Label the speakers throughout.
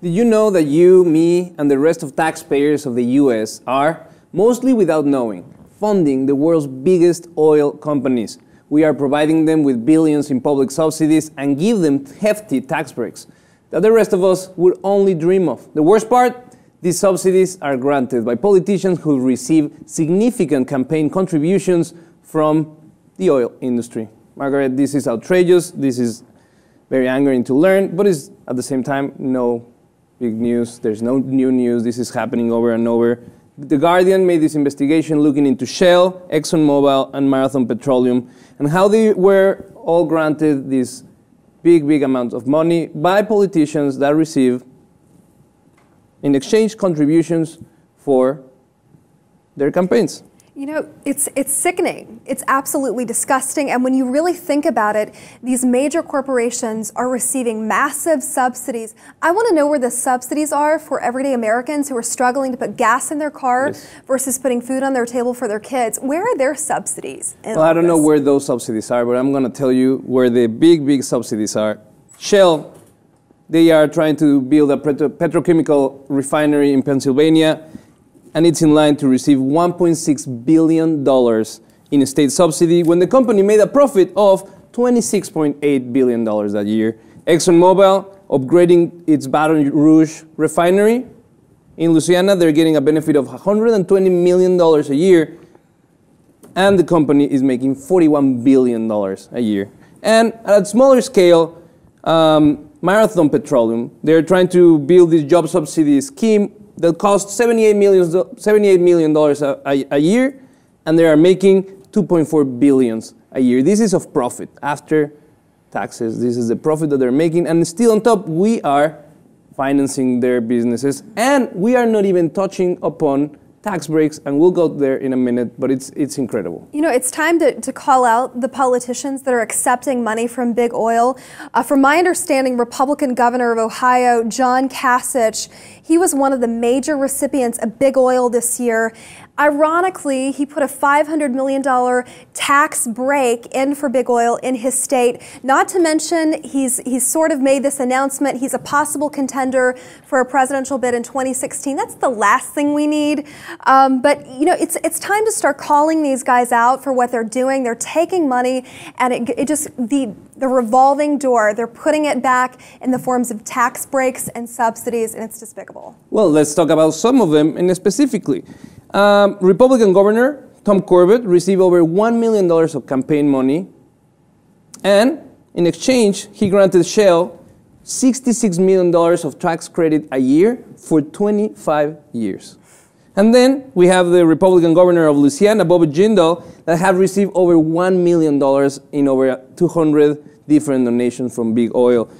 Speaker 1: Did you know that you, me, and the rest of taxpayers of the US are, mostly without knowing, funding the world's biggest oil companies? We are providing them with billions in public subsidies and give them hefty tax breaks that the rest of us would only dream of. The worst part? These subsidies are granted by politicians who receive significant campaign contributions from the oil industry. Margaret, this is outrageous, this is very angering to learn, but it's at the same time no big news. There's no new news. This is happening over and over. The Guardian made this investigation looking into Shell, ExxonMobil, and Marathon Petroleum, and how they were all granted these big amounts of money by politicians that receive in exchange contributions for their campaigns.
Speaker 2: You know, it's sickening. It's absolutely disgusting. And when you really think about it, these major corporations are receiving massive subsidies. I want to know where the subsidies are for everyday Americans who are struggling to put gas in their car versus putting food on their table for their kids. Where are their subsidies?
Speaker 1: Well, I don't know where those subsidies are, but I'm going to tell you where the big subsidies are. Shell, they are trying to build a petrochemical refinery in Pennsylvania, and it's in line to receive $1.6 billion in a state subsidy when the company made a profit of $26.8 billion that year. ExxonMobil upgrading its Baton Rouge refinery in Louisiana, they're getting a benefit of $120 million a year, and the company is making $41 billion a year. And at a smaller scale, Marathon Petroleum, they're trying to build this job subsidy scheme that costs $78 million a year, and they are making $2.4 billion a year. This is of profit after taxes. This is the profit that they're making, and still on top, we are financing their businesses, and we are not even touching upon tax breaks, and we'll go there in a minute, but it's incredible.
Speaker 2: You know, it's time to call out the politicians that are accepting money from big oil. From my understanding, Republican Governor of Ohio, John Kasich, he was one of the major recipients of big oil this year. Ironically, he put a $500 million tax break in for big oil in his state. Not to mention, he's sort of made this announcement. He's a possible contender for a presidential bid in 2016. That's the last thing we need. But you know, it's time to start calling these guys out for what they're doing. They're taking money, and the revolving door, they're putting it back in the forms of tax breaks and subsidies, and it's despicable.
Speaker 1: Well, let's talk about some of them, and specifically. Republican Governor Tom Corbett received over $1 million of campaign money, and in exchange, he granted Shell $66 million of tax credit a year for 25 years. And then we have the Republican Governor of Louisiana, Bobby Jindal, that have received over $1 million in over 200 different donations from big oil.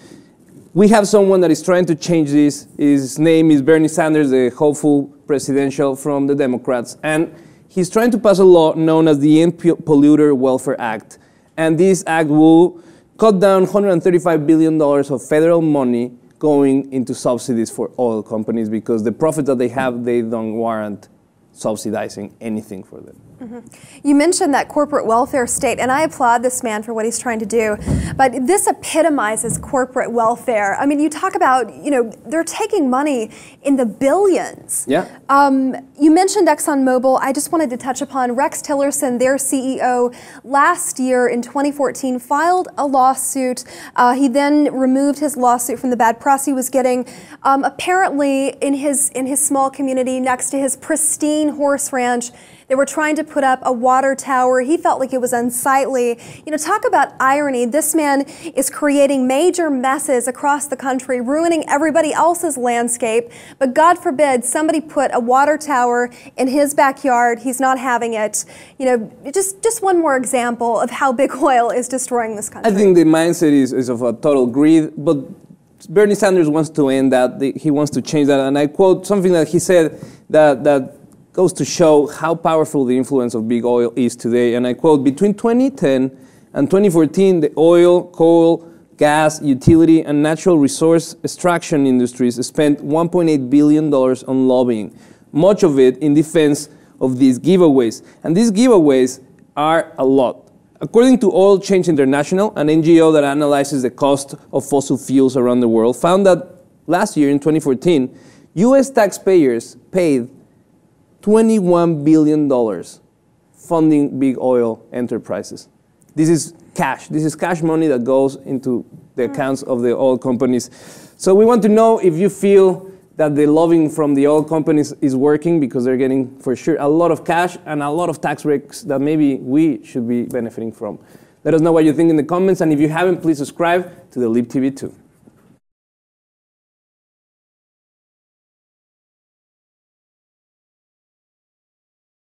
Speaker 1: We have someone that is trying to change this. His name is Bernie Sanders, the hopeful presidential from the Democrats. And he's trying to pass a law known as the End Polluter Welfare Act. And this act will cut down $135 billion of federal money going into subsidies for oil companies because the profit that they have, they don't warrant subsidizing anything for them.
Speaker 2: You mentioned that corporate welfare state, and I applaud this man for what he's trying to do, but this epitomizes corporate welfare. I mean, you talk about, you know, they're taking money in the billions.
Speaker 1: Yeah.
Speaker 2: You mentioned ExxonMobil. I just wanted to touch upon Rex Tillerson, their CEO, last year in 2014 filed a lawsuit. He then removed his lawsuit from the bad press he was getting. Apparently, in his small community next to his pristine horse ranch, they were trying to put up a water tower. He felt like it was unsightly. You know, talk about irony. This man is creating major messes across the country, ruining everybody else's landscape. But God forbid somebody put a water tower in his backyard. He's not having it. You know, just one more example of how big oil is destroying this country.
Speaker 1: I think the mindset is of a total greed, but Bernie Sanders wants to end that. He wants to change that. And I quote something that he said that goes to show how powerful the influence of big oil is today. And I quote, between 2010 and 2014, the oil, coal, gas, utility, and natural resource extraction industries spent $1.8 billion on lobbying, much of it in defense of these giveaways. And these giveaways are a lot. According to Oil Change International, an NGO that analyzes the cost of fossil fuels around the world, found that last year in 2014, US taxpayers paid $21 billion funding big oil enterprises. This is cash. This is cash money that goes into the accounts of the oil companies. So we want to know if you feel that the lobbying from the oil companies is working, because they're getting, for sure, a lot of cash and a lot of tax breaks that maybe we should be benefiting from. Let us know what you think in the comments, and if you haven't, please subscribe to the LibTV 2.